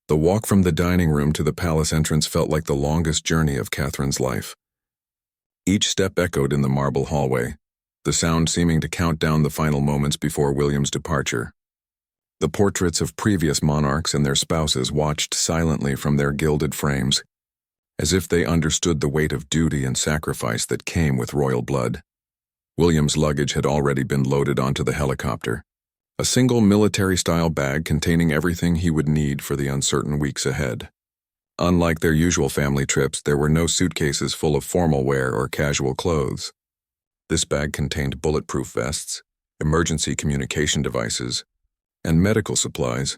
The walk from the dining room to the palace entrance felt like the longest journey of Catherine's life. Each step echoed in the marble hallway, the sound seeming to count down the final moments before William's departure. The portraits of previous monarchs and their spouses watched silently from their gilded frames, as if they understood the weight of duty and sacrifice that came with royal blood. William's luggage had already been loaded onto the helicopter, a single military-style bag containing everything he would need for the uncertain weeks ahead. Unlike their usual family trips, there were no suitcases full of formal wear or casual clothes. This bag contained bulletproof vests, emergency communication devices, and medical supplies,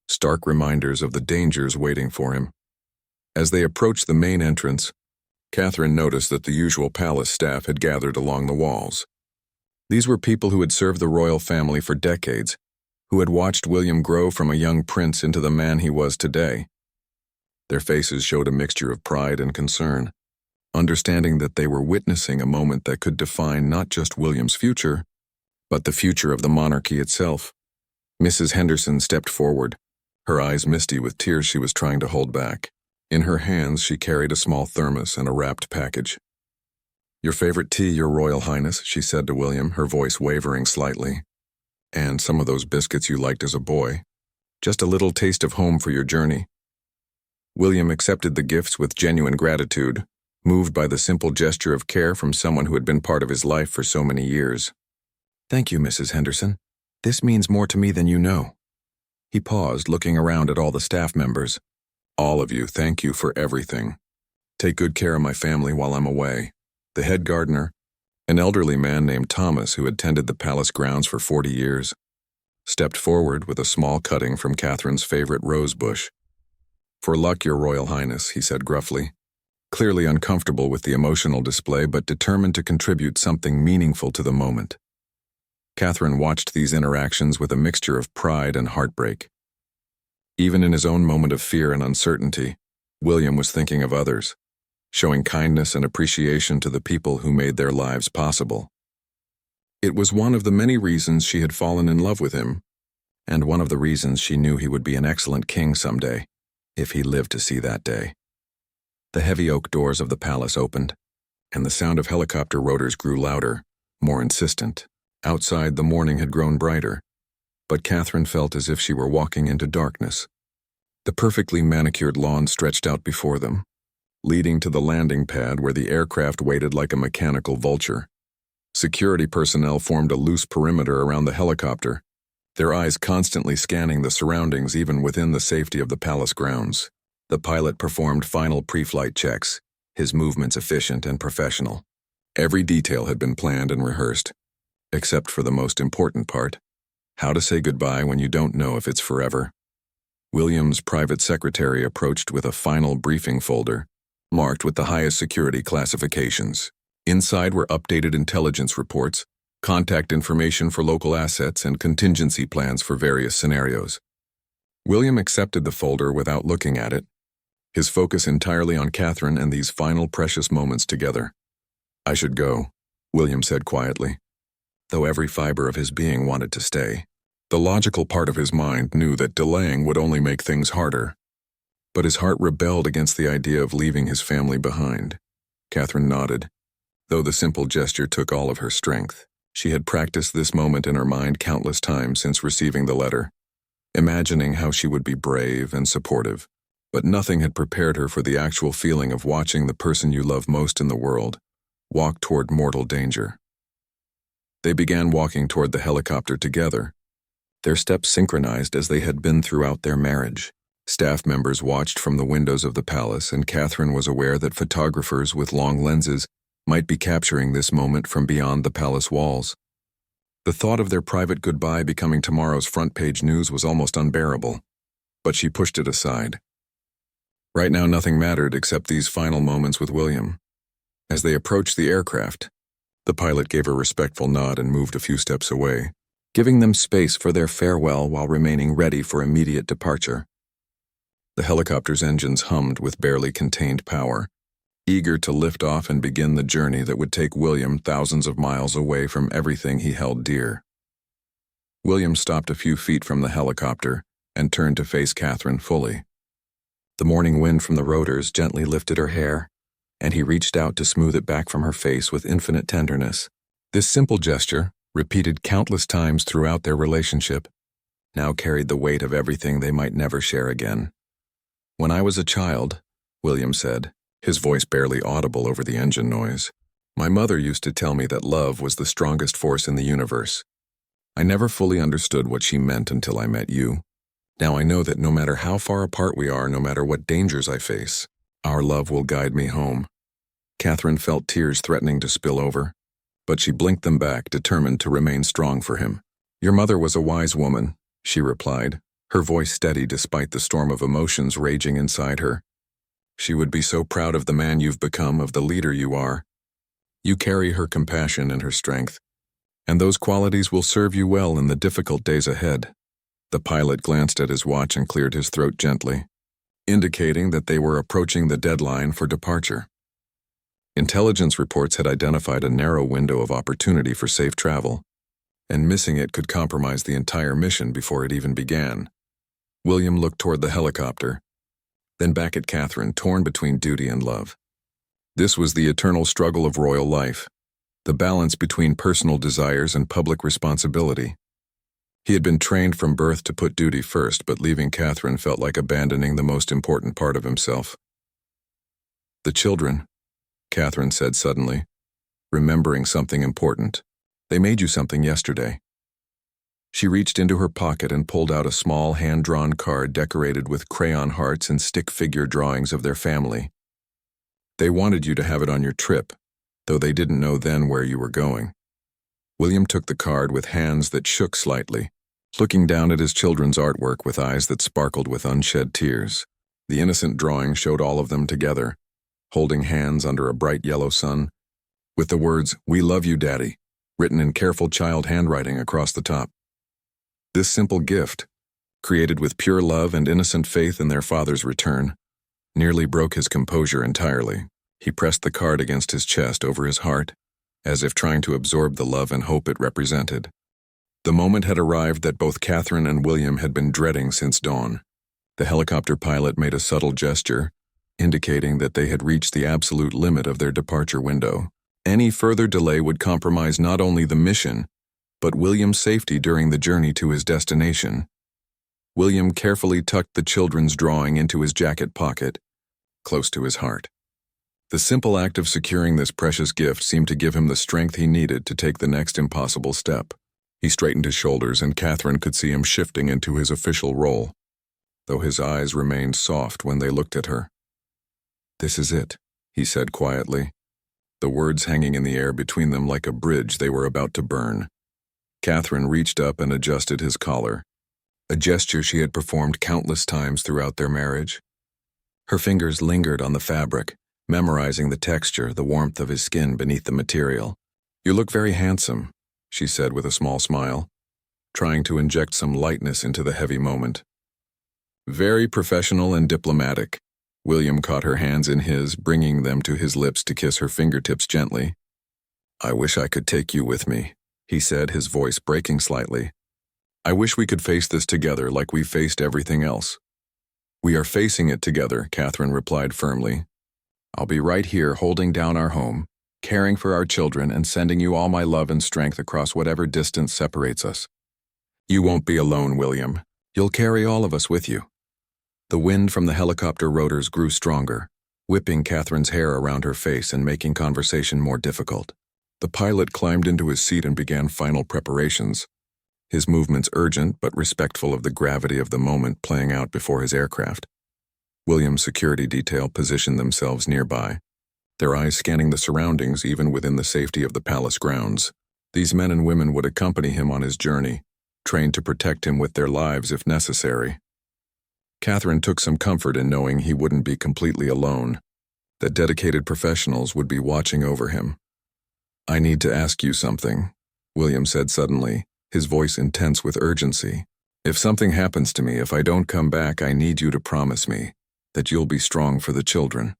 stark reminders of the dangers waiting for him. As they approached the main entrance, Catherine noticed that the usual palace staff had gathered along the walls. These were people who had served the royal family for decades, who had watched William grow from a young prince into the man he was today. Their faces showed a mixture of pride and concern, understanding that they were witnessing a moment that could define not just William's future, but the future of the monarchy itself. Mrs. Henderson stepped forward, her eyes misty with tears she was trying to hold back. In her hands, she carried a small thermos and a wrapped package. "Your favorite tea, Your Royal Highness," she said to William, her voice wavering slightly. "And some of those biscuits you liked as a boy. Just a little taste of home for your journey." William accepted the gifts with genuine gratitude, moved by the simple gesture of care from someone who had been part of his life for so many years. "Thank you, Mrs. Henderson. This means more to me than you know." He paused, looking around at all the staff members. "All of you, thank you for everything. Take good care of my family while I'm away." The head gardener, an elderly man named Thomas who had tended the palace grounds for 40 years, stepped forward with a small cutting from Catherine's favorite rose bush. "For luck, Your Royal Highness," he said gruffly, clearly uncomfortable with the emotional display but determined to contribute something meaningful to the moment. Catherine watched these interactions with a mixture of pride and heartbreak. Even in his own moment of fear and uncertainty, William was thinking of others, showing kindness and appreciation to the people who made their lives possible. It was one of the many reasons she had fallen in love with him, and one of the reasons she knew he would be an excellent king someday, if he lived to see that day. The heavy oak doors of the palace opened, and the sound of helicopter rotors grew louder, more insistent. Outside, the morning had grown brighter, but Catherine felt as if she were walking into darkness. The perfectly manicured lawn stretched out before them, leading to the landing pad where the aircraft waited like a mechanical vulture. Security personnel formed a loose perimeter around the helicopter, their eyes constantly scanning the surroundings even within the safety of the palace grounds. The pilot performed final pre-flight checks, his movements efficient and professional. Every detail had been planned and rehearsed, except for the most important part: how to say goodbye when you don't know if it's forever. William's private secretary approached with a final briefing folder, marked with the highest security classifications. Inside were updated intelligence reports, contact information for local assets, and contingency plans for various scenarios. William accepted the folder without looking at it, his focus entirely on Catherine and these final precious moments together. "I should go," William said quietly, though every fiber of his being wanted to stay. The logical part of his mind knew that delaying would only make things harder, but his heart rebelled against the idea of leaving his family behind. Catherine nodded, though the simple gesture took all of her strength. She had practiced this moment in her mind countless times since receiving the letter, imagining how she would be brave and supportive, but nothing had prepared her for the actual feeling of watching the person you love most in the world walk toward mortal danger. They began walking toward the helicopter together, their steps synchronized as they had been throughout their marriage. Staff members watched from the windows of the palace, and Catherine was aware that photographers with long lenses might be capturing this moment from beyond the palace walls. The thought of their private goodbye becoming tomorrow's front-page news was almost unbearable, but she pushed it aside. Right now, nothing mattered except these final moments with William. As they approached the aircraft, the pilot gave a respectful nod and moved a few steps away, giving them space for their farewell while remaining ready for immediate departure. The helicopter's engines hummed with barely contained power, eager to lift off and begin the journey that would take William thousands of miles away from everything he held dear. William stopped a few feet from the helicopter and turned to face Catherine fully. The morning wind from the rotors gently lifted her hair, and he reached out to smooth it back from her face with infinite tenderness. This simple gesture, repeated countless times throughout their relationship, now carried the weight of everything they might never share again. "When I was a child," William said, his voice barely audible over the engine noise, "my mother used to tell me that love was the strongest force in the universe. I never fully understood what she meant until I met you. Now I know that no matter how far apart we are, no matter what dangers I face, our love will guide me home." Catherine felt tears threatening to spill over, but she blinked them back, determined to remain strong for him. "Your mother was a wise woman," she replied, her voice steady despite the storm of emotions raging inside her. "She would be so proud of the man you've become, of the leader you are. You carry her compassion and her strength, and those qualities will serve you well in the difficult days ahead." The pilot glanced at his watch and cleared his throat gently, indicating that they were approaching the deadline for departure. Intelligence reports had identified a narrow window of opportunity for safe travel, and missing it could compromise the entire mission before it even began. William looked toward the helicopter, then back at Catherine, torn between duty and love. This was the eternal struggle of royal life, the balance between personal desires and public responsibility. He had been trained from birth to put duty first, but leaving Catherine felt like abandoning the most important part of himself. "The children," Catherine said suddenly, remembering something important. "They made you something yesterday." She reached into her pocket and pulled out a small hand-drawn card decorated with crayon hearts and stick figure drawings of their family. "They wanted you to have it on your trip, though they didn't know then where you were going." William took the card with hands that shook slightly, looking down at his children's artwork with eyes that sparkled with unshed tears. The innocent drawing showed all of them together, holding hands under a bright yellow sun, with the words, "We love you, Daddy," written in careful child handwriting across the top. This simple gift, created with pure love and innocent faith in their father's return, nearly broke his composure entirely. He pressed the card against his chest over his heart, as if trying to absorb the love and hope it represented. The moment had arrived that both Catherine and William had been dreading since dawn. The helicopter pilot made a subtle gesture, indicating that they had reached the absolute limit of their departure window. Any further delay would compromise not only the mission, but William's safety during the journey to his destination. William carefully tucked the children's drawing into his jacket pocket, close to his heart. The simple act of securing this precious gift seemed to give him the strength he needed to take the next impossible step. He straightened his shoulders, and Catherine could see him shifting into his official role, though his eyes remained soft when they looked at her. "This is it," he said quietly, the words hanging in the air between them like a bridge they were about to burn. Catherine reached up and adjusted his collar, a gesture she had performed countless times throughout their marriage. Her fingers lingered on the fabric, memorizing the texture, the warmth of his skin beneath the material. "You look very handsome," she said with a small smile, trying to inject some lightness into the heavy moment. "Very professional and diplomatic." William caught her hands in his, bringing them to his lips to kiss her fingertips gently. "I wish I could take you with me," he said, his voice breaking slightly. "I wish we could face this together like we faced everything else." "We are facing it together," Catherine replied firmly. "I'll be right here holding down our home, caring for our children, and sending you all my love and strength across whatever distance separates us." "You won't be alone, William. You'll carry all of us with you." The wind from the helicopter rotors grew stronger, whipping Catherine's hair around her face and making conversation more difficult. The pilot climbed into his seat and began final preparations, his movements urgent but respectful of the gravity of the moment playing out before his aircraft. William's security detail positioned themselves nearby, their eyes scanning the surroundings even within the safety of the palace grounds. These men and women would accompany him on his journey, trained to protect him with their lives if necessary. Catherine took some comfort in knowing he wouldn't be completely alone, that dedicated professionals would be watching over him. "I need to ask you something," William said suddenly, his voice intense with urgency. "If something happens to me, if I don't come back, I need you to promise me that you'll be strong for the children.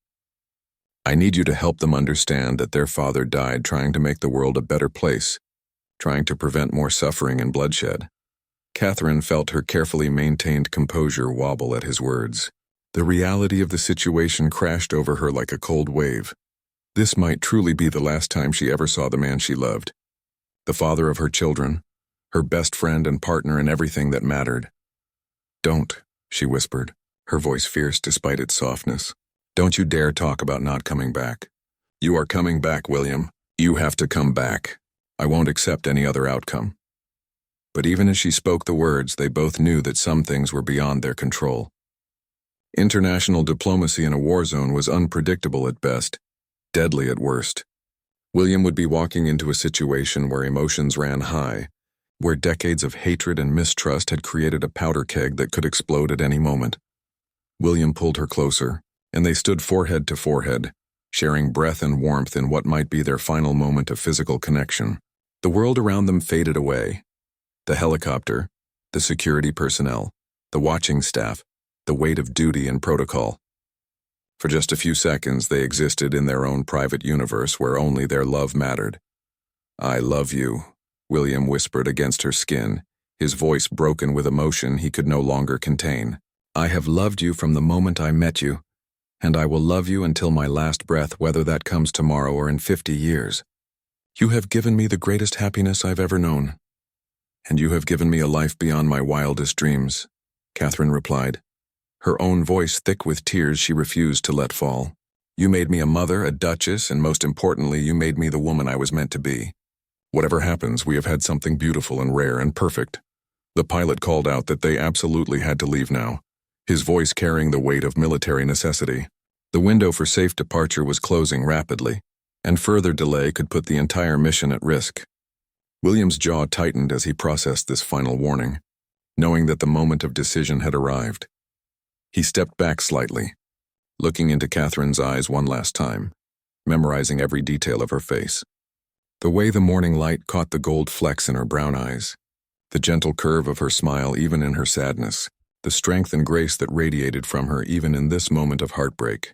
I need you to help them understand that their father died trying to make the world a better place, trying to prevent more suffering and bloodshed." Catherine felt her carefully maintained composure wobble at his words. The reality of the situation crashed over her like a cold wave. This might truly be the last time she ever saw the man she loved. The father of her children, her best friend and partner in everything that mattered. "Don't," she whispered, her voice fierce despite its softness. "Don't you dare talk about not coming back. You are coming back, William. You have to come back. I won't accept any other outcome." But even as she spoke the words, they both knew that some things were beyond their control. International diplomacy in a war zone was unpredictable at best, deadly at worst. William would be walking into a situation where emotions ran high, where decades of hatred and mistrust had created a powder keg that could explode at any moment. William pulled her closer, and they stood forehead to forehead, sharing breath and warmth in what might be their final moment of physical connection. The world around them faded away. The helicopter, the security personnel, the watching staff, the weight of duty and protocol. For just a few seconds, they existed in their own private universe where only their love mattered. "I love you," William whispered against her skin, his voice broken with emotion he could no longer contain. "I have loved you from the moment I met you, and I will love you until my last breath, whether that comes tomorrow or in 50 years. You have given me the greatest happiness I've ever known. And you have given me a life beyond my wildest dreams," Catherine replied, her own voice thick with tears she refused to let fall. "You made me a mother, a duchess, and most importantly, you made me the woman I was meant to be. Whatever happens, we have had something beautiful and rare and perfect." The pilot called out that they absolutely had to leave now, his voice carrying the weight of military necessity. The window for safe departure was closing rapidly, and further delay could put the entire mission at risk. William's jaw tightened as he processed this final warning, knowing that the moment of decision had arrived. He stepped back slightly, looking into Catherine's eyes one last time, memorizing every detail of her face. The way the morning light caught the gold flecks in her brown eyes, the gentle curve of her smile even in her sadness, the strength and grace that radiated from her even in this moment of heartbreak.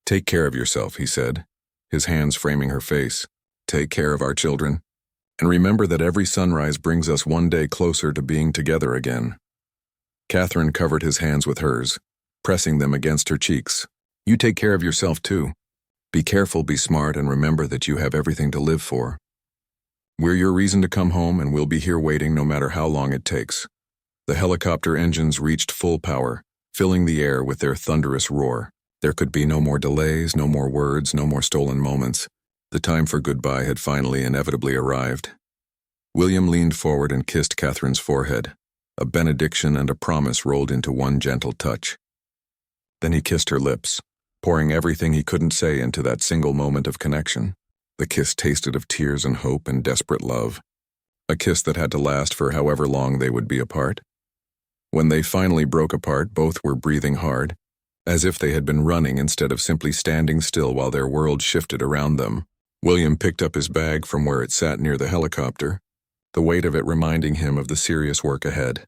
"Take care of yourself," he said, his hands framing her face. "Take care of our children. And remember that every sunrise brings us one day closer to being together again." Catherine covered his hands with hers, pressing them against her cheeks. "You take care of yourself too. Be careful, be smart, and remember that you have everything to live for. We're your reason to come home, and we'll be here waiting no matter how long it takes." The helicopter engines reached full power, filling the air with their thunderous roar. There could be no more delays, no more words, no more stolen moments. The time for goodbye had finally inevitably arrived. William leaned forward and kissed Catherine's forehead. A benediction and a promise rolled into one gentle touch. Then he kissed her lips, pouring everything he couldn't say into that single moment of connection. The kiss tasted of tears and hope and desperate love. A kiss that had to last for however long they would be apart. When they finally broke apart, both were breathing hard, as if they had been running instead of simply standing still while their world shifted around them. William picked up his bag from where it sat near the helicopter, the weight of it reminding him of the serious work ahead.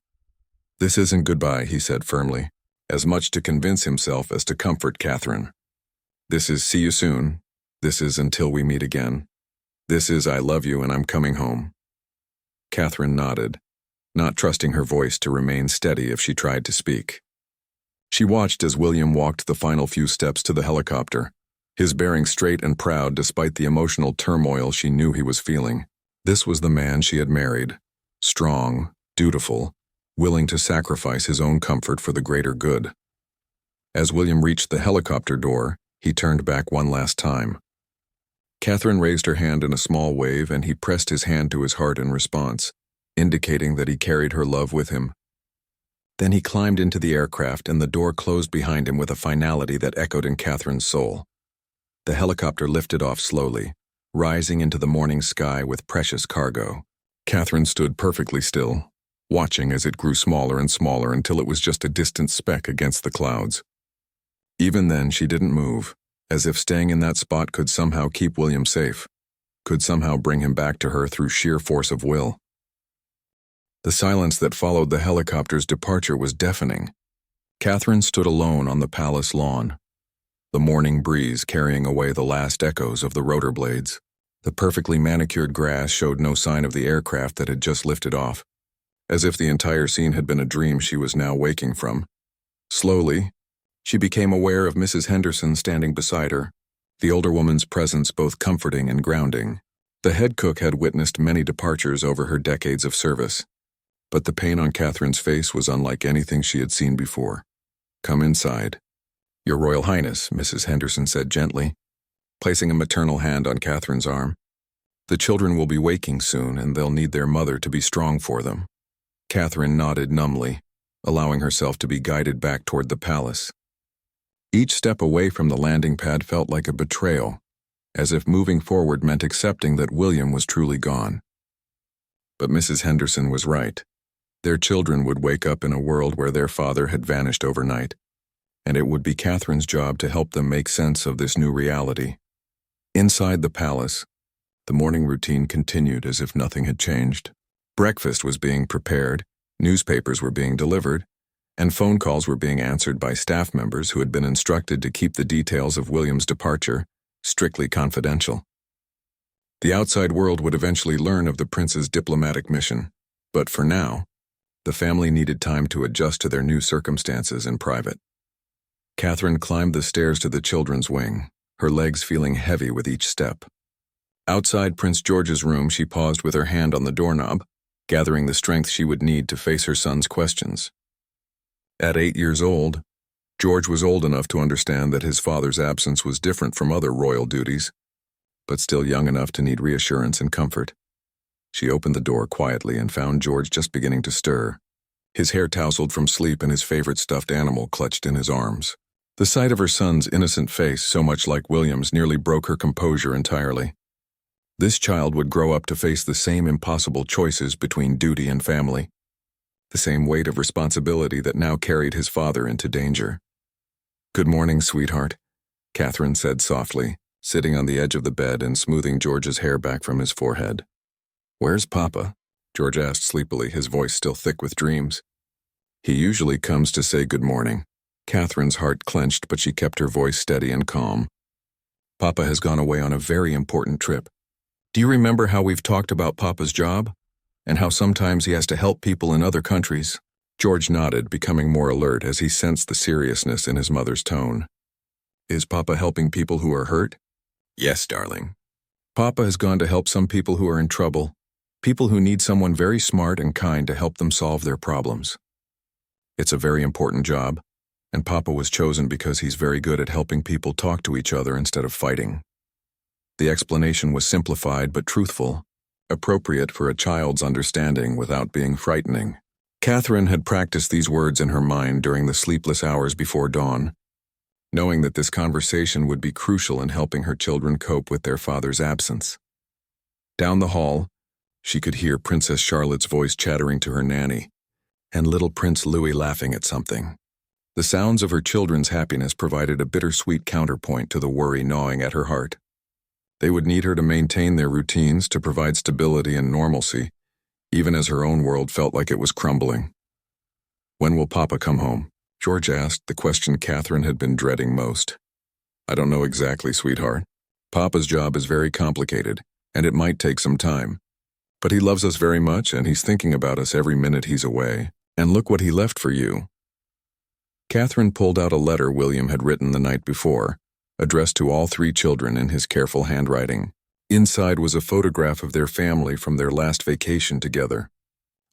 "This isn't goodbye," he said firmly, as much to convince himself as to comfort Catherine. "This is see you soon. This is until we meet again. This is I love you and I'm coming home." Catherine nodded, not trusting her voice to remain steady if she tried to speak. She watched as William walked the final few steps to the helicopter, his bearing straight and proud despite the emotional turmoil she knew he was feeling. This was the man she had married, strong, dutiful, willing to sacrifice his own comfort for the greater good. As William reached the helicopter door, he turned back one last time. Catherine raised her hand in a small wave, and he pressed his hand to his heart in response, indicating that he carried her love with him. Then he climbed into the aircraft, and the door closed behind him with a finality that echoed in Catherine's soul. The helicopter lifted off slowly, rising into the morning sky with precious cargo. Catherine stood perfectly still, watching as it grew smaller and smaller until it was just a distant speck against the clouds. Even then, she didn't move, as if staying in that spot could somehow keep William safe, could somehow bring him back to her through sheer force of will. The silence that followed the helicopter's departure was deafening. Catherine stood alone on the palace lawn, the morning breeze carrying away the last echoes of the rotor blades. The perfectly manicured grass showed no sign of the aircraft that had just lifted off, as if the entire scene had been a dream she was now waking from. Slowly, She became aware of Mrs. Henderson standing beside her, the older woman's presence both comforting and grounding. The head cook had witnessed many departures over her decades of service, but the pain on Catherine's face was unlike anything she had seen before. "Come inside." "Your Royal Highness," Mrs. Henderson said gently, placing a maternal hand on Catherine's arm. "The children will be waking soon, and they'll need their mother to be strong for them." Catherine nodded numbly, allowing herself to be guided back toward the palace. Each step away from the landing pad felt like a betrayal, as if moving forward meant accepting that William was truly gone. But Mrs. Henderson was right. Their children would wake up in a world where their father had vanished overnight, and it would be Catherine's job to help them make sense of this new reality. Inside the palace, the morning routine continued as if nothing had changed. Breakfast was being prepared, newspapers were being delivered, and phone calls were being answered by staff members who had been instructed to keep the details of William's departure strictly confidential. The outside world would eventually learn of the prince's diplomatic mission, but for now, the family needed time to adjust to their new circumstances in private. Catherine climbed the stairs to the children's wing, her legs feeling heavy with each step. Outside Prince George's room, she paused with her hand on the doorknob, gathering the strength she would need to face her son's questions. At 8 years old, George was old enough to understand that his father's absence was different from other royal duties, but still young enough to need reassurance and comfort. She opened the door quietly and found George just beginning to stir, his hair tousled from sleep and his favorite stuffed animal clutched in his arms. The sight of her son's innocent face, so much like William's, nearly broke her composure entirely. This child would grow up to face the same impossible choices between duty and family, the same weight of responsibility that now carried his father into danger. "Good morning, sweetheart," Catherine said softly, sitting on the edge of the bed and smoothing George's hair back from his forehead. "Where's Papa?" George asked sleepily, his voice still thick with dreams. "He usually comes to say good morning." Catherine's heart clenched, but she kept her voice steady and calm. "Papa has gone away on a very important trip. Do you remember how we've talked about Papa's job? And how sometimes he has to help people in other countries?" George nodded, becoming more alert as he sensed the seriousness in his mother's tone. "Is Papa helping people who are hurt?" "Yes, darling. Papa has gone to help some people who are in trouble, people who need someone very smart and kind to help them solve their problems. It's a very important job, and Papa was chosen because he's very good at helping people talk to each other instead of fighting." The explanation was simplified but truthful, appropriate for a child's understanding without being frightening. Catherine had practiced these words in her mind during the sleepless hours before dawn, knowing that this conversation would be crucial in helping her children cope with their father's absence. Down the hall, she could hear Princess Charlotte's voice chattering to her nanny, and little Prince Louis laughing at something. The sounds of her children's happiness provided a bittersweet counterpoint to the worry gnawing at her heart. They would need her to maintain their routines to provide stability and normalcy, even as her own world felt like it was crumbling. "When will Papa come home?" George asked, the question Catherine had been dreading most. "I don't know exactly, sweetheart. Papa's job is very complicated, and it might take some time. But he loves us very much, and he's thinking about us every minute he's away. And look what he left for you." Catherine pulled out a letter William had written the night before, addressed to all 3 children in his careful handwriting. Inside was a photograph of their family from their last vacation together,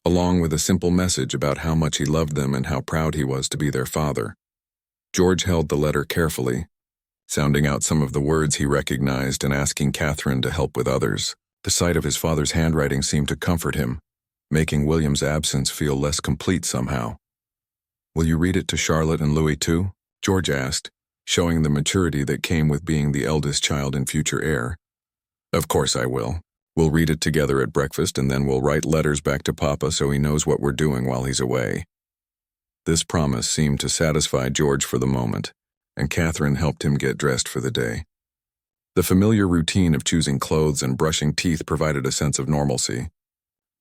along with a simple message about how much he loved them and how proud he was to be their father. George held the letter carefully, sounding out some of the words he recognized and asking Catherine to help with others. The sight of his father's handwriting seemed to comfort him, making William's absence feel less complete somehow. "Will you read it to Charlotte and Louis too?" George asked, showing the maturity that came with being the eldest child and future heir. "Of course I will. We'll read it together at breakfast, and then we'll write letters back to Papa so he knows what we're doing while he's away." This promise seemed to satisfy George for the moment, and Catherine helped him get dressed for the day. The familiar routine of choosing clothes and brushing teeth provided a sense of normalcy,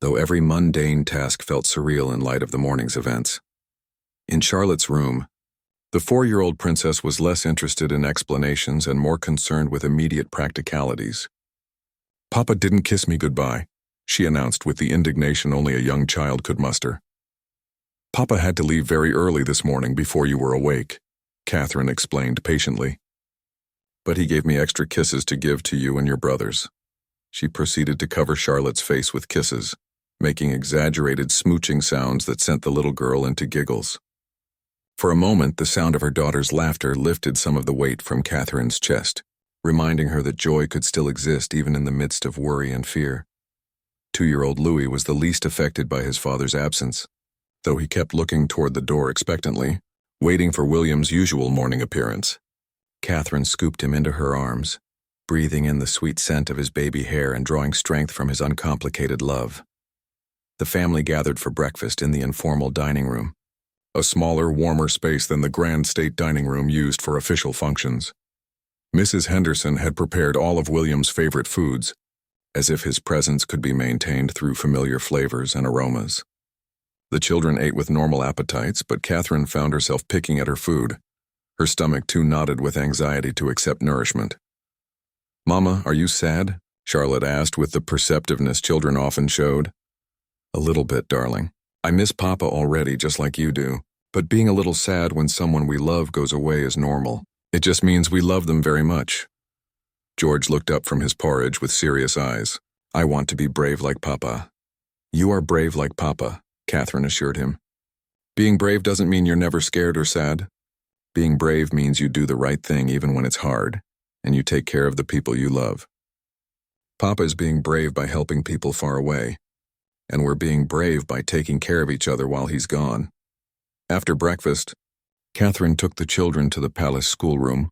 though every mundane task felt surreal in light of the morning's events. In Charlotte's room, the 4-year-old princess was less interested in explanations and more concerned with immediate practicalities. "Papa didn't kiss me goodbye," she announced with the indignation only a young child could muster. "Papa had to leave very early this morning before you were awake." Catherine explained patiently. "But he gave me extra kisses to give to you and your brothers." She proceeded to cover Charlotte's face with kisses, making exaggerated smooching sounds that sent the little girl into giggles. For a moment, the sound of her daughter's laughter lifted some of the weight from Catherine's chest, reminding her that joy could still exist even in the midst of worry and fear. 2-year-old Louis was the least affected by his father's absence, though he kept looking toward the door expectantly, waiting for William's usual morning appearance. Catherine scooped him into her arms, breathing in the sweet scent of his baby hair and drawing strength from his uncomplicated love. The family gathered for breakfast in the informal dining room, a smaller, warmer space than the grand state dining room used for official functions. Mrs. Henderson had prepared all of William's favorite foods, as if his presence could be maintained through familiar flavors and aromas. The children ate with normal appetites, but Catherine found herself picking at her food, her stomach too knotted with anxiety to accept nourishment. "Mama, are you sad?" Charlotte asked with the perceptiveness children often showed. "A little bit, darling. I miss Papa already, just like you do. But being a little sad when someone we love goes away is normal. It just means we love them very much." George looked up from his porridge with serious eyes. "I want to be brave like Papa." "You are brave like Papa," Catherine assured him. "Being brave doesn't mean you're never scared or sad. Being brave means you do the right thing even when it's hard, and you take care of the people you love. Papa is being brave by helping people far away, and we're being brave by taking care of each other while he's gone." After breakfast, Catherine took the children to the palace schoolroom,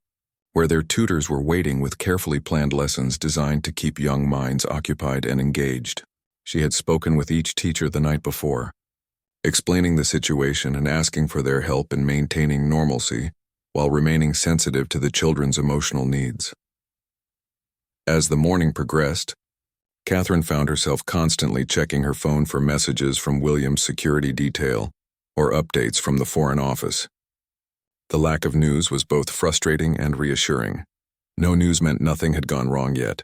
where their tutors were waiting with carefully planned lessons designed to keep young minds occupied and engaged. She had spoken with each teacher the night before, explaining the situation and asking for their help in maintaining normalcy while remaining sensitive to the children's emotional needs. As the morning progressed, Catherine found herself constantly checking her phone for messages from William's security detail or updates from the Foreign Office. The lack of news was both frustrating and reassuring. No news meant nothing had gone wrong yet,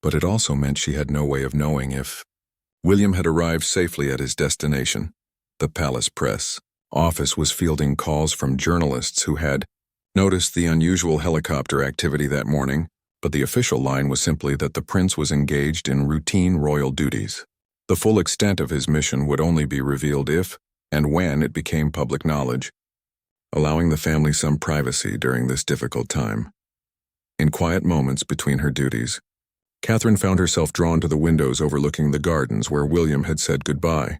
but it also meant she had no way of knowing if William had arrived safely at his destination. The palace press office was fielding calls from journalists who had noticed the unusual helicopter activity that morning, but the official line was simply that the prince was engaged in routine royal duties. The full extent of his mission would only be revealed if and when it became public knowledge, allowing the family some privacy during this difficult time. In quiet moments between her duties, Catherine found herself drawn to the windows overlooking the gardens where William had said goodbye.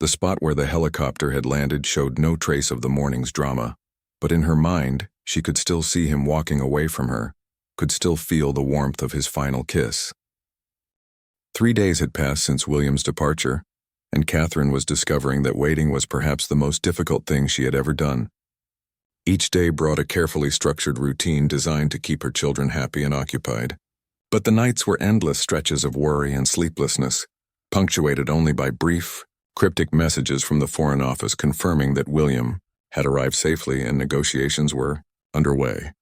The spot where the helicopter had landed showed no trace of the morning's drama, but in her mind, she could still see him walking away from her, could still feel the warmth of his final kiss. 3 days had passed since William's departure, and Catherine was discovering that waiting was perhaps the most difficult thing she had ever done. Each day brought a carefully structured routine designed to keep her children happy and occupied. But the nights were endless stretches of worry and sleeplessness, punctuated only by brief, cryptic messages from the Foreign Office confirming that William had arrived safely and negotiations were underway.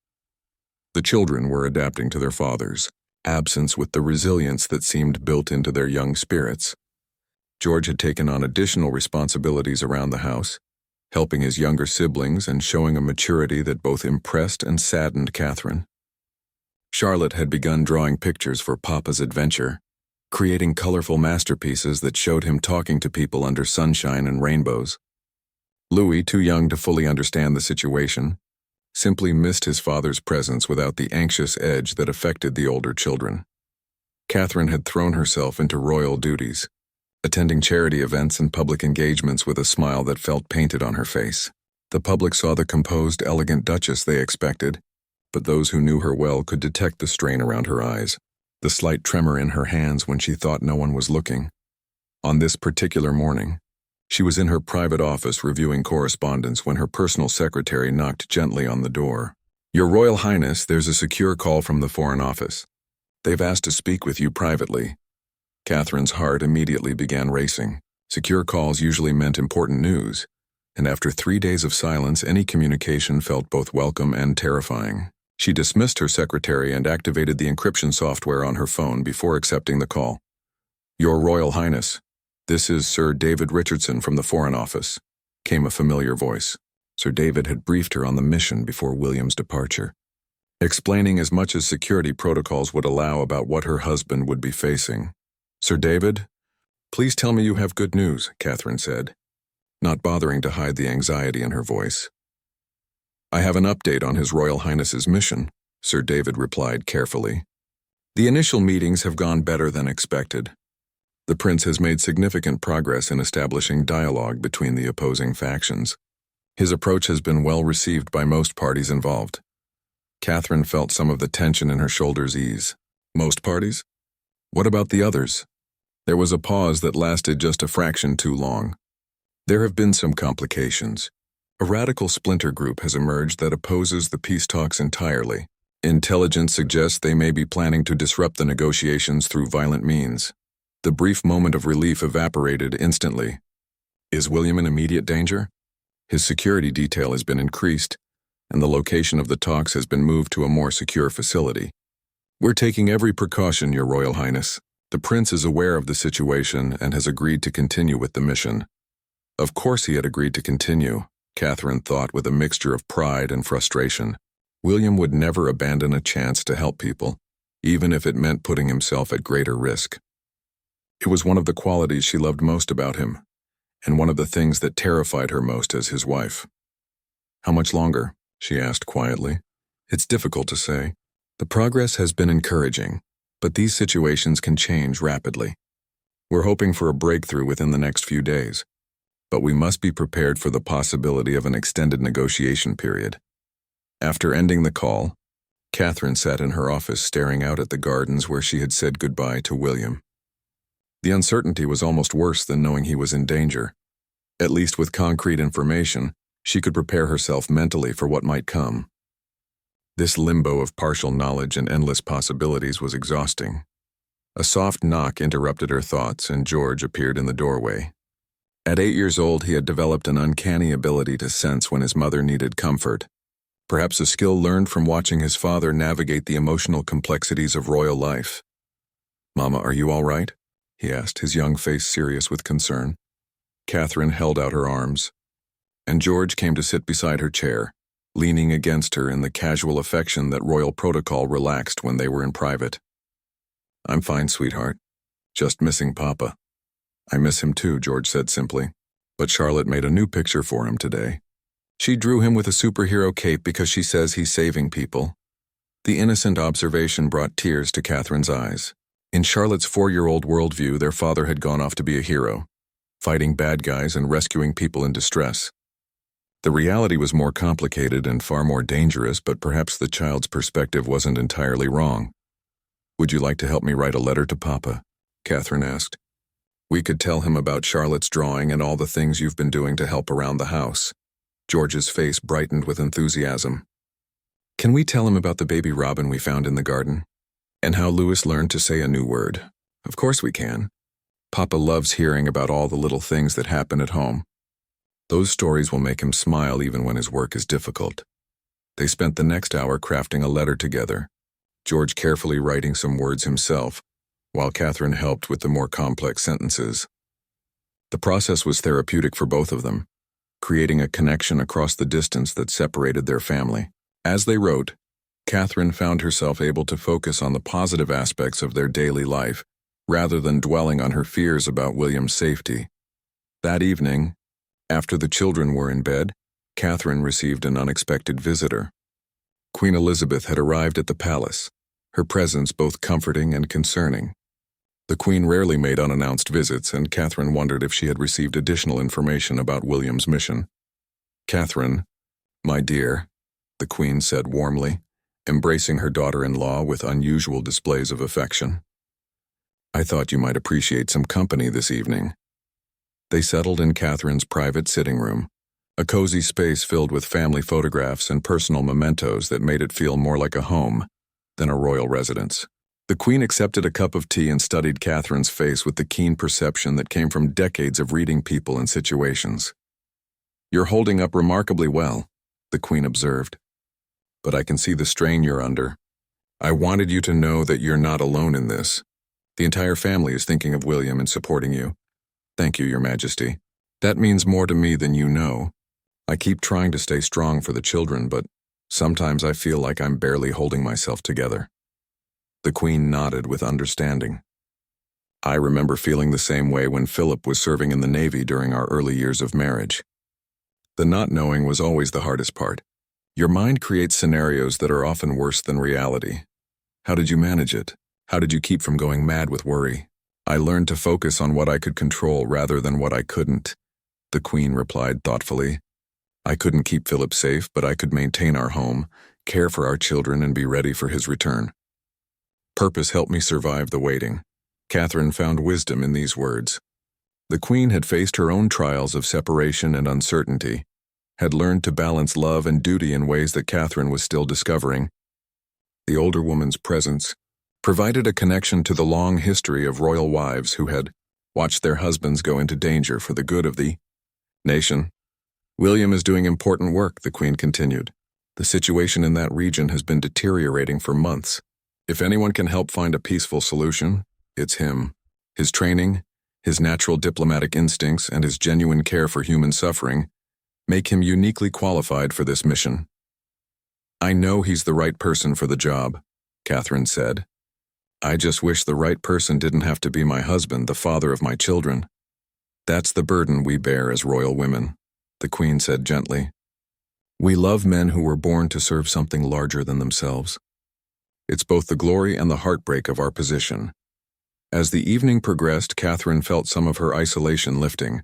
The children were adapting to their father's absence with the resilience that seemed built into their young spirits. George had taken on additional responsibilities around the house, helping his younger siblings and showing a maturity that both impressed and saddened Catherine. Charlotte had begun drawing pictures for Papa's adventure, creating colorful masterpieces that showed him talking to people under sunshine and rainbows. Louis, too young to fully understand the situation, simply missed his father's presence without the anxious edge that affected the older children. Catherine had thrown herself into royal duties, attending charity events and public engagements with a smile that felt painted on her face. The public saw the composed, elegant duchess they expected, but those who knew her well could detect the strain around her eyes, the slight tremor in her hands when she thought no one was looking. On this particular morning, she was in her private office reviewing correspondence when her personal secretary knocked gently on the door. "Your Royal Highness, there's a secure call from the Foreign Office. They've asked to speak with you privately." Catherine's heart immediately began racing. Secure calls usually meant important news, and after 3 days of silence, any communication felt both welcome and terrifying. She dismissed her secretary and activated the encryption software on her phone before accepting the call. "Your Royal Highness, this is Sir David Richardson from the Foreign Office," came a familiar voice. Sir David had briefed her on the mission before William's departure, explaining as much as security protocols would allow about what her husband would be facing. "Sir David, please tell me you have good news," Catherine said, not bothering to hide the anxiety in her voice. "I have an update on His Royal Highness's mission," Sir David replied carefully. "The initial meetings have gone better than expected. The Prince has made significant progress in establishing dialogue between the opposing factions. His approach has been well received by most parties involved." Catherine felt some of the tension in her shoulders ease. "Most parties? What about the others?" There was a pause that lasted just a fraction too long. "There have been some complications. A radical splinter group has emerged that opposes the peace talks entirely. Intelligence suggests they may be planning to disrupt the negotiations through violent means." The brief moment of relief evaporated instantly. "Is William in immediate danger?" "His security detail has been increased, and the location of the talks has been moved to a more secure facility. We're taking every precaution, Your Royal Highness. The Prince is aware of the situation and has agreed to continue with the mission." Of course he had agreed to continue, Catherine thought with a mixture of pride and frustration. William would never abandon a chance to help people, even if it meant putting himself at greater risk. It was one of the qualities she loved most about him, and one of the things that terrified her most as his wife. "How much longer?" she asked quietly. "It's difficult to say. The progress has been encouraging, but these situations can change rapidly. We're hoping for a breakthrough within the next few days, but we must be prepared for the possibility of an extended negotiation period." After ending the call, Catherine sat in her office staring out at the gardens where she had said goodbye to William. The uncertainty was almost worse than knowing he was in danger. At least with concrete information, she could prepare herself mentally for what might come. This limbo of partial knowledge and endless possibilities was exhausting. A soft knock interrupted her thoughts, and George appeared in the doorway. At 8 years old, he had developed an uncanny ability to sense when his mother needed comfort, perhaps a skill learned from watching his father navigate the emotional complexities of royal life. "Mama, are you all right?" he asked, his young face serious with concern. Catherine held out her arms, and George came to sit beside her chair, leaning against her in the casual affection that royal protocol relaxed when they were in private. "I'm fine, sweetheart. Just missing Papa." "I miss him too," George said simply, "but Charlotte made a new picture for him today. She drew him with a superhero cape because she says he's saving people." The innocent observation brought tears to Catherine's eyes. In Charlotte's 4-year-old worldview, their father had gone off to be a hero, fighting bad guys and rescuing people in distress. The reality was more complicated and far more dangerous, but perhaps the child's perspective wasn't entirely wrong. "Would you like to help me write a letter to Papa?" Catherine asked. "We could tell him about Charlotte's drawing and all the things you've been doing to help around the house." George's face brightened with enthusiasm. "Can we tell him about the baby robin we found in the garden? And how Louis learned to say a new word?" "Of course we can. Papa loves hearing about all the little things that happen at home. Those stories will make him smile even when his work is difficult." They spent the next hour crafting a letter together, George carefully writing some words himself, while Catherine helped with the more complex sentences. The process was therapeutic for both of them, creating a connection across the distance that separated their family. As they wrote, Catherine found herself able to focus on the positive aspects of their daily life, rather than dwelling on her fears about William's safety. That evening, after the children were in bed, Catherine received an unexpected visitor. Queen Elizabeth had arrived at the palace, her presence both comforting and concerning. The Queen rarely made unannounced visits, and Catherine wondered if she had received additional information about William's mission. "Catherine, my dear," the Queen said warmly, embracing her daughter-in-law with unusual displays of affection. "I thought you might appreciate some company this evening." They settled in Catherine's private sitting room, a cozy space filled with family photographs and personal mementos that made it feel more like a home than a royal residence. The Queen accepted a cup of tea and studied Catherine's face with the keen perception that came from decades of reading people and situations. "You're holding up remarkably well," the Queen observed. "But I can see the strain you're under. I wanted you to know that you're not alone in this. The entire family is thinking of William and supporting you." "Thank you, Your Majesty. That means more to me than you know. I keep trying to stay strong for the children, but sometimes I feel like I'm barely holding myself together. The Queen nodded with understanding. I remember feeling the same way when Philip was serving in the Navy during our early years of marriage. The not knowing was always the hardest part. Your mind creates scenarios that are often worse than reality. How did you manage it? How did you keep from going mad with worry? I learned to focus on what I could control rather than what I couldn't, the Queen replied thoughtfully. I couldn't keep Philip safe, but I could maintain our home, care for our children, and be ready for his return. Purpose helped me survive the waiting. Catherine found wisdom in these words. The Queen had faced her own trials of separation and uncertainty, had learned to balance love and duty in ways that Catherine was still discovering. The older woman's presence provided a connection to the long history of royal wives who had watched their husbands go into danger for the good of the nation. William is doing important work, the Queen continued. The situation in that region has been deteriorating for months. If anyone can help find a peaceful solution, it's him. His training, his natural diplomatic instincts, and his genuine care for human suffering make him uniquely qualified for this mission. I know he's the right person for the job, Catherine said. I just wish the right person didn't have to be my husband, the father of my children. That's the burden we bear as royal women, the Queen said gently. We love men who were born to serve something larger than themselves. It's both the glory and the heartbreak of our position. As the evening progressed, Catherine felt some of her isolation lifting.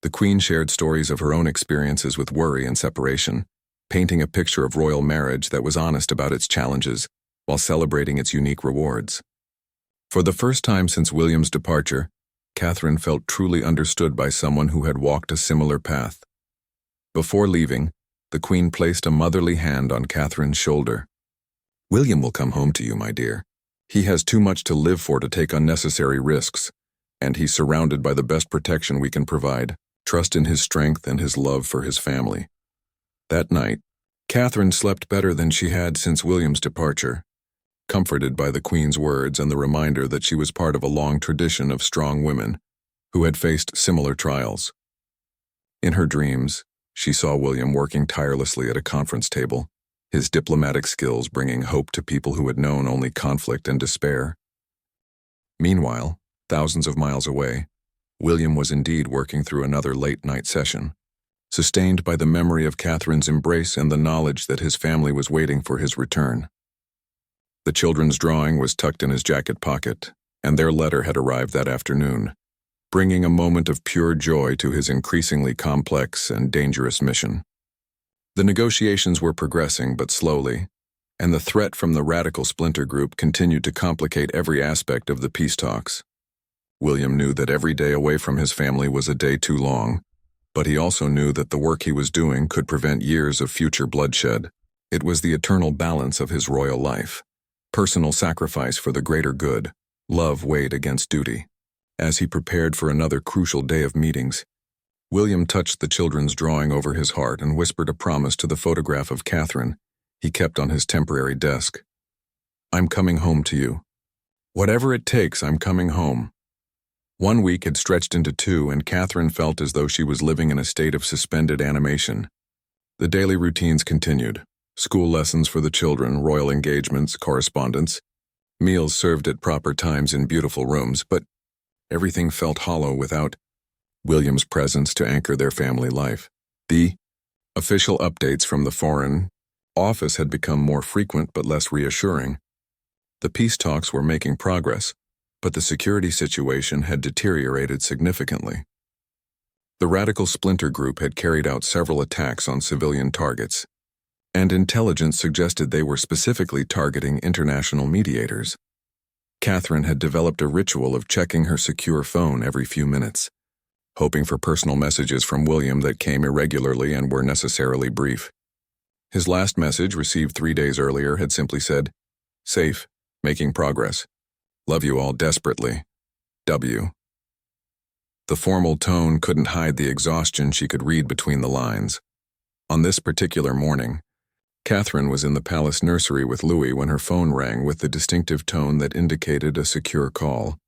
The Queen shared stories of her own experiences with worry and separation, painting a picture of royal marriage that was honest about its challenges while celebrating its unique rewards. For the first time since William's departure, Catherine felt truly understood by someone who had walked a similar path. Before leaving, the Queen placed a motherly hand on Catherine's shoulder. William will come home to you, my dear. He has too much to live for to take unnecessary risks, and he's surrounded by the best protection we can provide. Trust in his strength and his love for his family. That night, Catherine slept better than she had since William's departure, comforted by the Queen's words and the reminder that she was part of a long tradition of strong women who had faced similar trials. In her dreams, she saw William working tirelessly at a conference table, his diplomatic skills bringing hope to people who had known only conflict and despair. Meanwhile, thousands of miles away, William was indeed working through another late-night session, sustained by the memory of Catherine's embrace and the knowledge that his family was waiting for his return. The children's drawing was tucked in his jacket pocket, and their letter had arrived that afternoon, bringing a moment of pure joy to his increasingly complex and dangerous mission. The negotiations were progressing but slowly, and the threat from the radical splinter group continued to complicate every aspect of the peace talks. William knew that every day away from his family was a day too long, but he also knew that the work he was doing could prevent years of future bloodshed. It was the eternal balance of his royal life. Personal sacrifice for the greater good, love weighed against duty. As he prepared for another crucial day of meetings, William touched the children's drawing over his heart and whispered a promise to the photograph of Catherine he kept on his temporary desk. I'm coming home to you. Whatever it takes, I'm coming home. 1 week had stretched into 2, and Catherine felt as though she was living in a state of suspended animation. The daily routines continued. School lessons for the children, royal engagements, correspondence, meals served at proper times in beautiful rooms, but everything felt hollow without William's presence to anchor their family life. The official updates from the Foreign Office had become more frequent but less reassuring. The peace talks were making progress, but the security situation had deteriorated significantly. The radical splinter group had carried out several attacks on civilian targets, and intelligence suggested they were specifically targeting international mediators. Catherine had developed a ritual of checking her secure phone every few minutes, hoping for personal messages from William that came irregularly and were necessarily brief. His last message, received 3 days earlier, had simply said, "Safe, making progress. Love you all desperately. W." The formal tone couldn't hide the exhaustion she could read between the lines. On this particular morning, Catherine was in the palace nursery with Louis when her phone rang with the distinctive tone that indicated a secure call.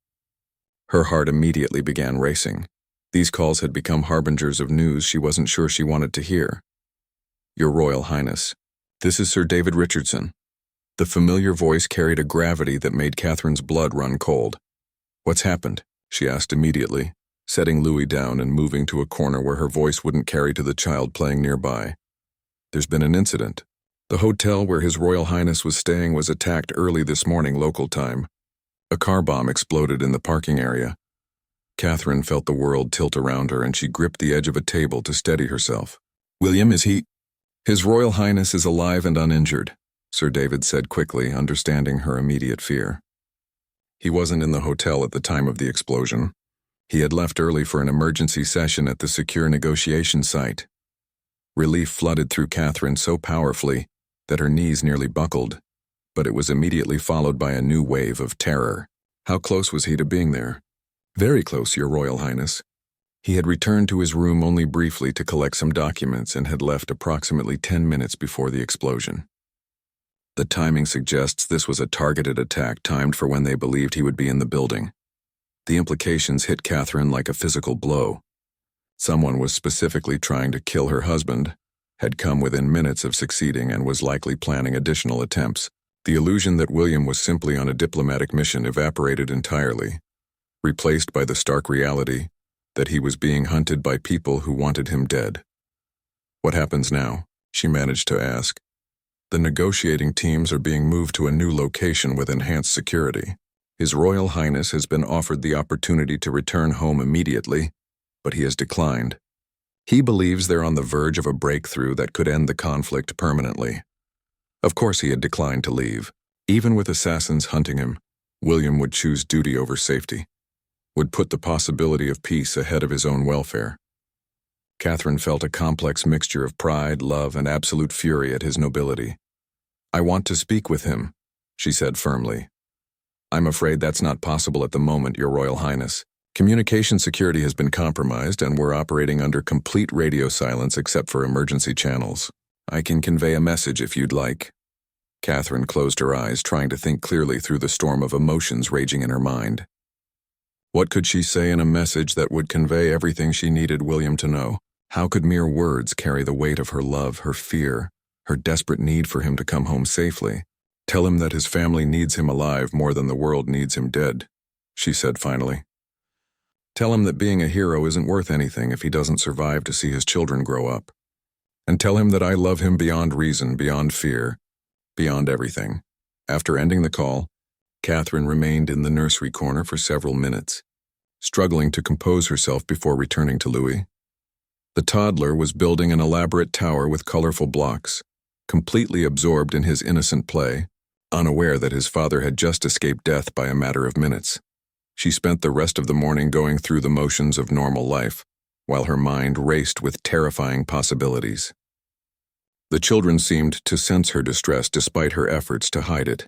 Her heart immediately began racing. These calls had become harbingers of news she wasn't sure she wanted to hear. "Your Royal Highness, this is Sir David Richardson." The familiar voice carried a gravity that made Catherine's blood run cold. "What's happened?" she asked immediately, setting Louis down and moving to a corner where her voice wouldn't carry to the child playing nearby. "There's been an incident. The hotel where His Royal Highness was staying was attacked early this morning local time. A car bomb exploded in the parking area." Catherine felt the world tilt around her and she gripped the edge of a table to steady herself. "William, is he—" "His Royal Highness is alive and uninjured," Sir David said quickly, understanding her immediate fear. He wasn't in the hotel at the time of the explosion. He had left early for an emergency session at the secure negotiation site. Relief flooded through Catherine so powerfully that her knees nearly buckled, but it was immediately followed by a new wave of terror. How close was he to being there? "Very close, Your Royal Highness." He had returned to his room only briefly to collect some documents and had left approximately 10 minutes before the explosion. The timing suggests this was a targeted attack timed for when they believed he would be in the building. The implications hit Catherine like a physical blow. Someone was specifically trying to kill her husband, had come within minutes of succeeding and was likely planning additional attempts. The illusion that William was simply on a diplomatic mission evaporated entirely, replaced by the stark reality that he was being hunted by people who wanted him dead. "What happens now?" she managed to ask. "The negotiating teams are being moved to a new location with enhanced security. His Royal Highness has been offered the opportunity to return home immediately, but he has declined. He believes they're on the verge of a breakthrough that could end the conflict permanently." Of course he had declined to leave. Even with assassins hunting him, William would choose duty over safety, would put the possibility of peace ahead of his own welfare. Catherine felt a complex mixture of pride, love, and absolute fury at his nobility. "I want to speak with him," she said firmly. "I'm afraid that's not possible at the moment, Your Royal Highness. Communication security has been compromised and we're operating under complete radio silence except for emergency channels. I can convey a message if you'd like." Catherine closed her eyes, trying to think clearly through the storm of emotions raging in her mind. What could she say in a message that would convey everything she needed William to know? How could mere words carry the weight of her love, her fear, her desperate need for him to come home safely? "Tell him that his family needs him alive more than the world needs him dead," she said finally. "Tell him that being a hero isn't worth anything if he doesn't survive to see his children grow up. And tell him that I love him beyond reason, beyond fear, beyond everything." After ending the call, Catherine remained in the nursery corner for several minutes, struggling to compose herself before returning to Louis. The toddler was building an elaborate tower with colorful blocks, completely absorbed in his innocent play, unaware that his father had just escaped death by a matter of minutes. She spent the rest of the morning going through the motions of normal life, while her mind raced with terrifying possibilities. The children seemed to sense her distress despite her efforts to hide it,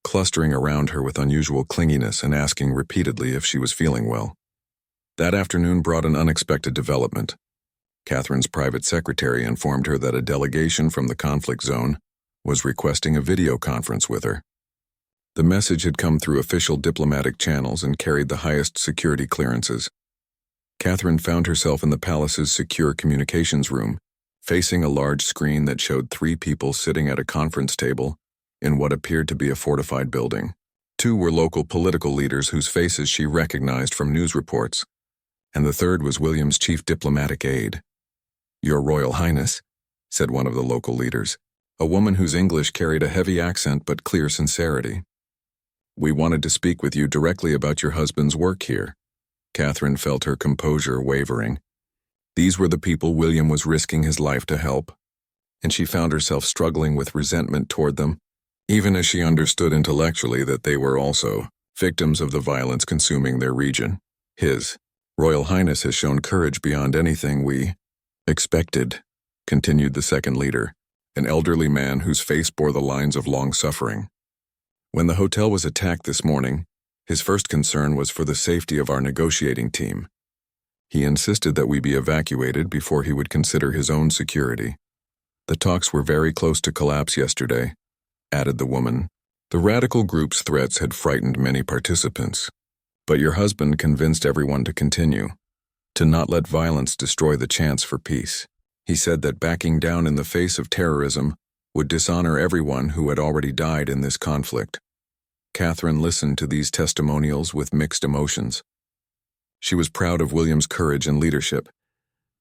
clustering around her with unusual clinginess and asking repeatedly if she was feeling well. That afternoon brought an unexpected development. Catherine's private secretary informed her that a delegation from the conflict zone was requesting a video conference with her. The message had come through official diplomatic channels and carried the highest security clearances. Catherine found herself in the palace's secure communications room, facing a large screen that showed 3 people sitting at a conference table in what appeared to be a fortified building. 2 were local political leaders whose faces she recognized from news reports, and the third was William's chief diplomatic aide. "Your Royal Highness," said one of the local leaders, a woman whose English carried a heavy accent but clear sincerity. "We wanted to speak with you directly about your husband's work here." Catherine felt her composure wavering. These were the people William was risking his life to help, and she found herself struggling with resentment toward them, even as she understood intellectually that they were also victims of the violence consuming their region. "His Royal Highness has shown courage beyond anything we expected," continued the second leader, an elderly man whose face bore the lines of long suffering. "When the hotel was attacked this morning, his first concern was for the safety of our negotiating team. He insisted that we be evacuated before he would consider his own security. The talks were very close to collapse yesterday," added the woman. "The radical group's threats had frightened many participants, but your husband convinced everyone to continue. to not let violence destroy the chance for peace. He said that backing down in the face of terrorism would dishonor everyone who had already died in this conflict. Catherine listened to these testimonials with mixed emotions. She was proud of William's courage and leadership,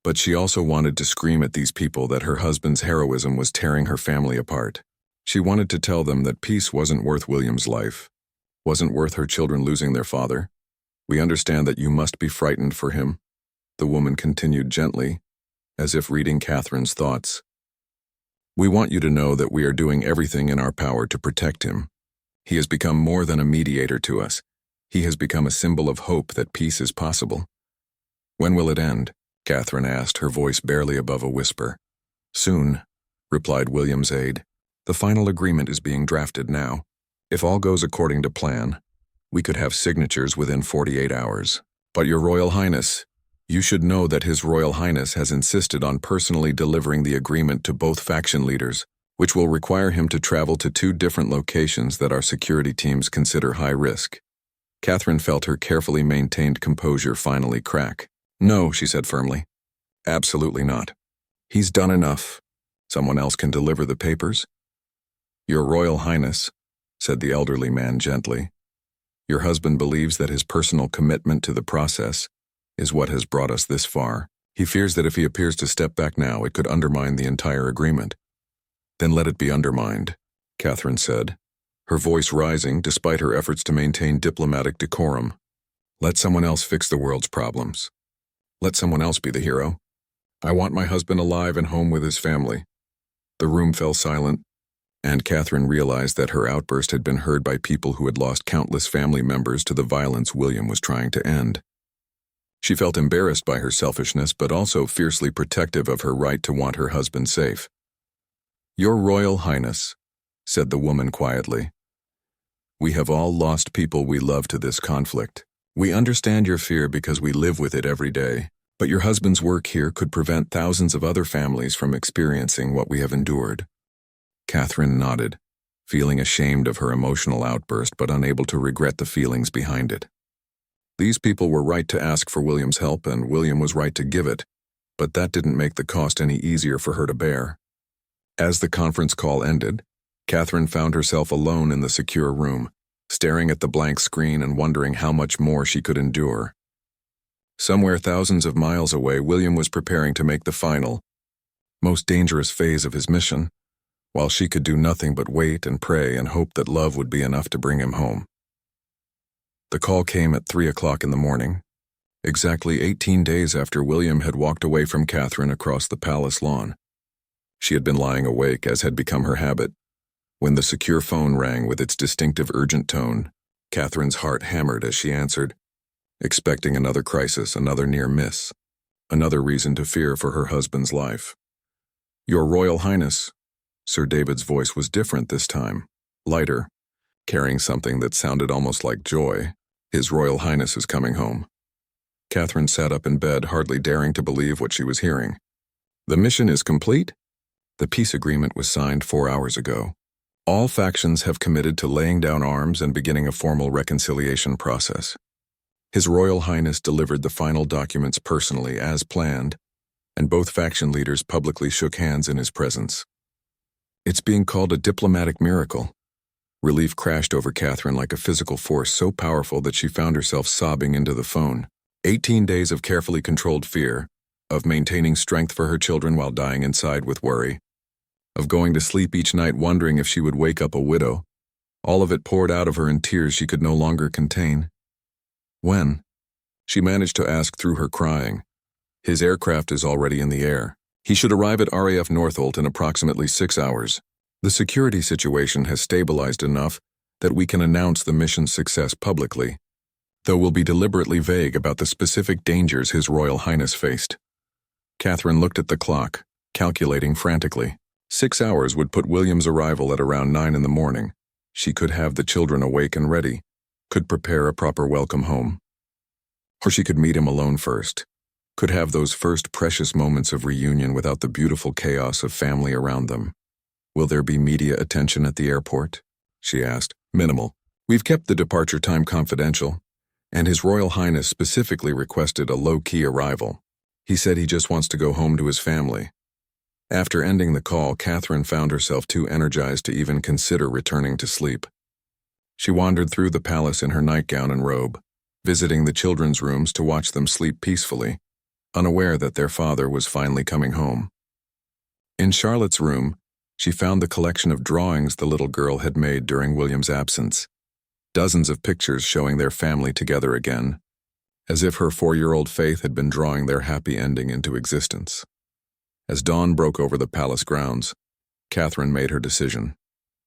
but she also wanted to scream at these people that her husband's heroism was tearing her family apart. She wanted to tell them that peace wasn't worth William's life, wasn't worth her children losing their father. "We understand that you must be frightened for him," the woman continued gently, as if reading Catherine's thoughts. "We want you to know that we are doing everything in our power to protect him. He has become more than a mediator to us. He has become a symbol of hope that peace is possible." "When will it end?" Catherine asked, her voice barely above a whisper. "Soon," replied William's aide. "The final agreement is being drafted now. If all goes according to plan, we could have signatures within 48 hours. But Your Royal Highness, you should know that His Royal Highness has insisted on personally delivering the agreement to both faction leaders, which will require him to travel to 2 different locations that our security teams consider high risk." Catherine felt her carefully maintained composure finally crack. "No," she said firmly. "Absolutely not. He's done enough. Someone else can deliver the papers." "Your Royal Highness," said the elderly man gently, "your husband believes that his personal commitment to the process is what has brought us this far. He fears that if he appears to step back now, it could undermine the entire agreement." "Then let it be undermined," Catherine said, her voice rising despite her efforts to maintain diplomatic decorum. "Let someone else fix the world's problems. Let someone else be the hero. I want my husband alive and home with his family." The room fell silent, and Catherine realized that her outburst had been heard by people who had lost countless family members to the violence William was trying to end. She felt embarrassed by her selfishness, but also fiercely protective of her right to want her husband safe. "Your Royal Highness," said the woman quietly, "we have all lost people we love to this conflict. We understand your fear because we live with it every day, but your husband's work here could prevent thousands of other families from experiencing what we have endured." Catherine nodded, feeling ashamed of her emotional outburst but unable to regret the feelings behind it. These people were right to ask for William's help, and William was right to give it, but that didn't make the cost any easier for her to bear. As the conference call ended, Catherine found herself alone in the secure room, staring at the blank screen and wondering how much more she could endure. Somewhere thousands of miles away, William was preparing to make the final, most dangerous phase of his mission, while she could do nothing but wait and pray and hope that love would be enough to bring him home. The call came at 3 o'clock in the morning, exactly 18 days after William had walked away from Catherine across the palace lawn. She had been lying awake, as had become her habit. When the secure phone rang with its distinctive urgent tone, Catherine's heart hammered as she answered, expecting another crisis, another near miss, another reason to fear for her husband's life. "Your Royal Highness," Sir David's voice was different this time, lighter, carrying something that sounded almost like joy. "His Royal Highness is coming home." Catherine sat up in bed, hardly daring to believe what she was hearing. "The mission is complete?" "The peace agreement was signed 4 hours ago. All factions have committed to laying down arms and beginning a formal reconciliation process. His Royal Highness delivered the final documents personally, as planned, and both faction leaders publicly shook hands in his presence. It's being called a diplomatic miracle." Relief crashed over Catherine like a physical force so powerful that she found herself sobbing into the phone. 18 days of carefully controlled fear, of maintaining strength for her children while dying inside with worry, of going to sleep each night wondering if she would wake up a widow. All of it poured out of her in tears she could no longer contain. "When?" she managed to ask through her crying. "His aircraft is already in the air. He should arrive at RAF Northolt in approximately 6 hours. The security situation has stabilized enough that we can announce the mission's success publicly, though we'll be deliberately vague about the specific dangers His Royal Highness faced." Catherine looked at the clock, calculating frantically. 6 hours would put William's arrival at around 9 in the morning. She could have the children awake and ready, could prepare a proper welcome home. Or she could meet him alone first, could have those first precious moments of reunion without the beautiful chaos of family around them. "Will there be media attention at the airport?" she asked. "Minimal. We've kept the departure time confidential. and His Royal Highness specifically requested a low-key arrival. He said he just wants to go home to his family. After ending the call, Catherine found herself too energized to even consider returning to sleep. She wandered through the palace in her nightgown and robe, visiting the children's rooms to watch them sleep peacefully, unaware that their father was finally coming home. In Charlotte's room, she found the collection of drawings the little girl had made during William's absence. Dozens of pictures showing their family together again, as if her 4-year-old Faith had been drawing their happy ending into existence. As dawn broke over the palace grounds, Catherine made her decision.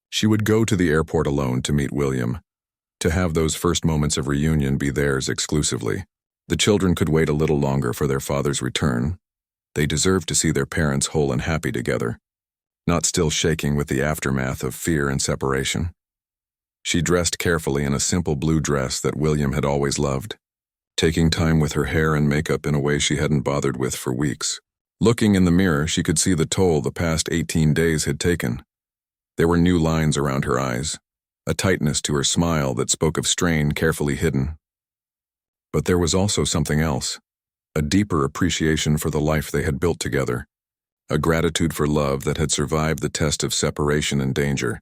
She would go to the airport alone to meet William, to have those first moments of reunion be theirs exclusively. The children could wait a little longer for their father's return. They deserved to see their parents whole and happy together, not still shaking with the aftermath of fear and separation. She dressed carefully in a simple blue dress that William had always loved, taking time with her hair and makeup in a way she hadn't bothered with for weeks. Looking in the mirror, she could see the toll the past 18 days had taken. There were new lines around her eyes, a tightness to her smile that spoke of strain carefully hidden. But there was also something else, a deeper appreciation for the life they had built together, a gratitude for love that had survived the test of separation and danger.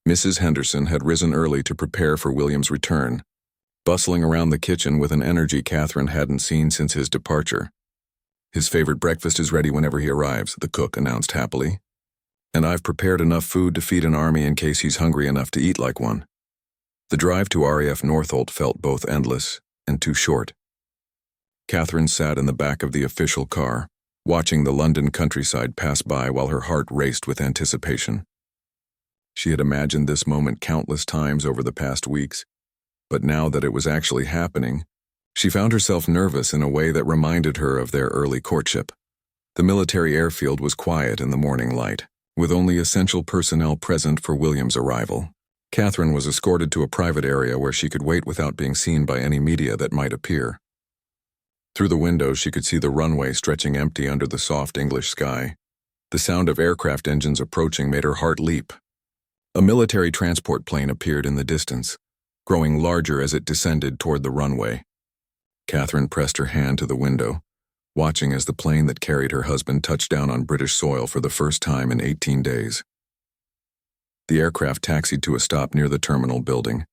Mrs. Henderson had risen early to prepare for William's return, bustling around the kitchen with an energy Catherine hadn't seen since his departure. "His favorite breakfast is ready whenever he arrives," the cook announced happily. "And I've prepared enough food to feed an army in case he's hungry enough to eat like one." The drive to RAF Northolt felt both endless and too short. Catherine sat in the back of the official car, watching the London countryside pass by while her heart raced with anticipation. She had imagined this moment countless times over the past weeks, but now that it was actually happening, she found herself nervous in a way that reminded her of their early courtship. The military airfield was quiet in the morning light, with only essential personnel present for William's arrival. Catherine was escorted to a private area where she could wait without being seen by any media that might appear. Through the window, she could see the runway stretching empty under the soft English sky. The sound of aircraft engines approaching made her heart leap. A military transport plane appeared in the distance, growing larger as it descended toward the runway. Catherine pressed her hand to the window, watching as the plane that carried her husband touched down on British soil for the first time in 18 days. The aircraft taxied to a stop near the terminal building,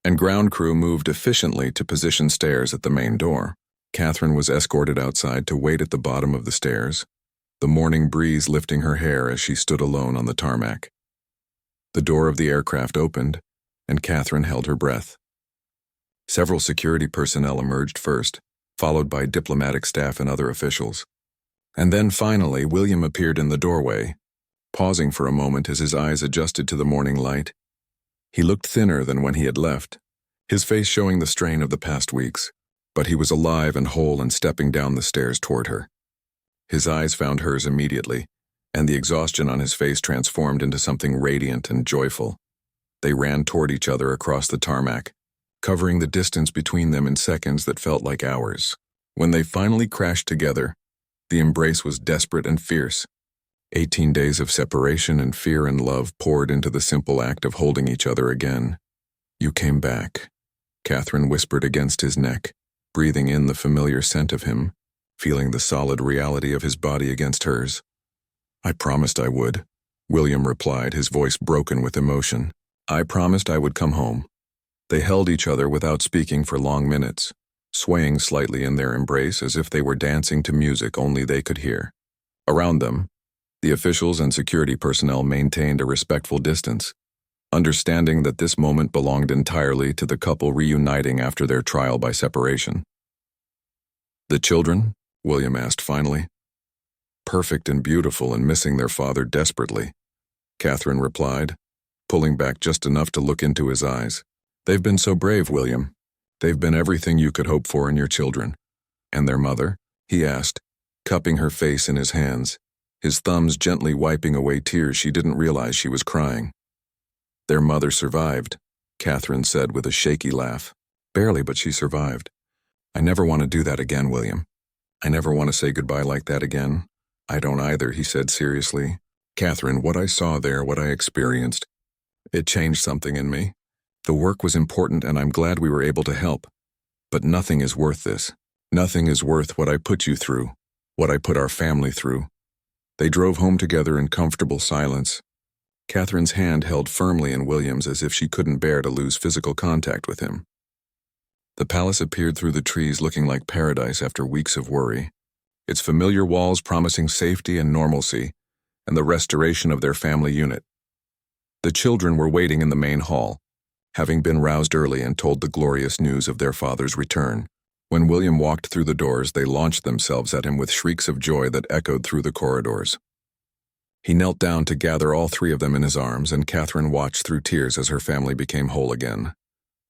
and ground crew moved efficiently to position stairs at the main door. Catherine was escorted outside to wait at the bottom of the stairs, the morning breeze lifting her hair as she stood alone on the tarmac. The door of the aircraft opened, and Catherine held her breath. Several security personnel emerged first, followed by diplomatic staff and other officials. And then finally, William appeared in the doorway, pausing for a moment as his eyes adjusted to the morning light. He looked thinner than when he had left, his face showing the strain of the past weeks, but he was alive and whole and stepping down the stairs toward her. His eyes found hers immediately, and the exhaustion on his face transformed into something radiant and joyful. They ran toward each other across the tarmac, covering the distance between them in seconds that felt like hours. When they finally crashed together, the embrace was desperate and fierce. 18 days of separation and fear and love poured into the simple act of holding each other again. "You came back," Catherine whispered against his neck, breathing in the familiar scent of him, feeling the solid reality of his body against hers. "I promised I would," William replied, his voice broken with emotion. "I promised I would come home." They held each other without speaking for long minutes, swaying slightly in their embrace as if they were dancing to music only they could hear. Around them, the officials and security personnel maintained a respectful distance, understanding that this moment belonged entirely to the couple reuniting after their trial by separation. "The children?" William asked finally. "Perfect and beautiful and missing their father desperately," Catherine replied, pulling back just enough to look into his eyes. "They've been so brave, William. They've been everything you could hope for in your children." "And their mother?" he asked, cupping her face in his hands, his thumbs gently wiping away tears she didn't realize she was crying. "Their mother survived," Catherine said with a shaky laugh. "Barely, but she survived. I never want to do that again, William. I never want to say goodbye like that again." "I don't either," he said seriously. "Catherine, what I saw there, what I experienced, it changed something in me. The work was important and I'm glad we were able to help. But nothing is worth this. Nothing is worth what I put you through, what I put our family through. They drove home together in comfortable silence. Catherine's hand held firmly in William's as if she couldn't bear to lose physical contact with him. The palace appeared through the trees looking like paradise after weeks of worry, its familiar walls promising safety and normalcy, and the restoration of their family unit. The children were waiting in the main hall, having been roused early and told the glorious news of their father's return. When William walked through the doors, they launched themselves at him with shrieks of joy that echoed through the corridors. He knelt down to gather all three of them in his arms, and Catherine watched through tears as her family became whole again.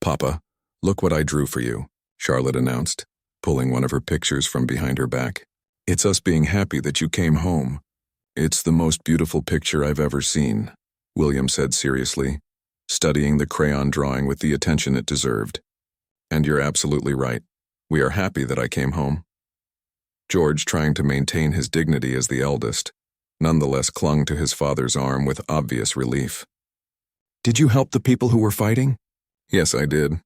"Papa, look what I drew for you," Charlotte announced, pulling one of her pictures from behind her back. "It's us being happy that you came home." "It's the most beautiful picture I've ever seen," William said seriously, studying the crayon drawing with the attention it deserved. "And you're absolutely right. We are happy that I came home." George, trying to maintain his dignity as the eldest, nonetheless clung to his father's arm with obvious relief. "Did you help the people who were fighting?" "Yes, I did.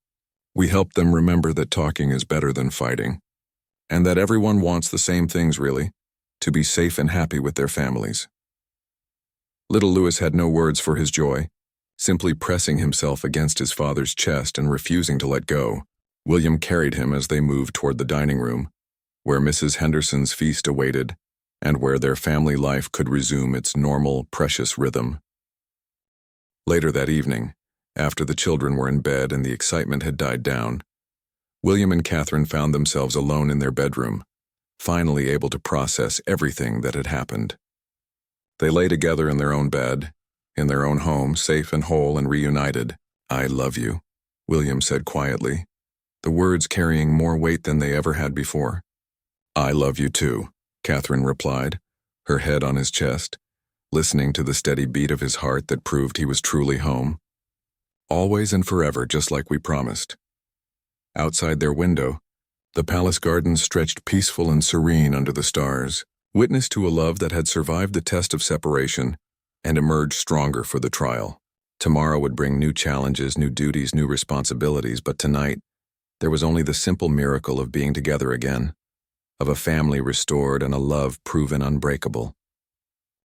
We helped them remember that talking is better than fighting, and that everyone wants the same things really, to be safe and happy with their families." Little Louis had no words for his joy, simply pressing himself against his father's chest and refusing to let go. William carried him as they moved toward the dining room, where Mrs. Henderson's feast awaited, and where their family life could resume its normal, precious rhythm. Later that evening, after the children were in bed and the excitement had died down, William and Catherine found themselves alone in their bedroom, finally able to process everything that had happened. They lay together in their own bed, in their own home, safe and whole and reunited. "I love you," William said quietly, the words carrying more weight than they ever had before. "I love you too," Catherine replied, her head on his chest, listening to the steady beat of his heart that proved he was truly home. Always and forever, just like we promised. Outside their window, the palace gardens stretched peaceful and serene under the stars, witness to a love that had survived the test of separation and emerged stronger for the trial. Tomorrow would bring new challenges, new duties, new responsibilities, but tonight, there was only the simple miracle of being together again, of a family restored and a love proven unbreakable.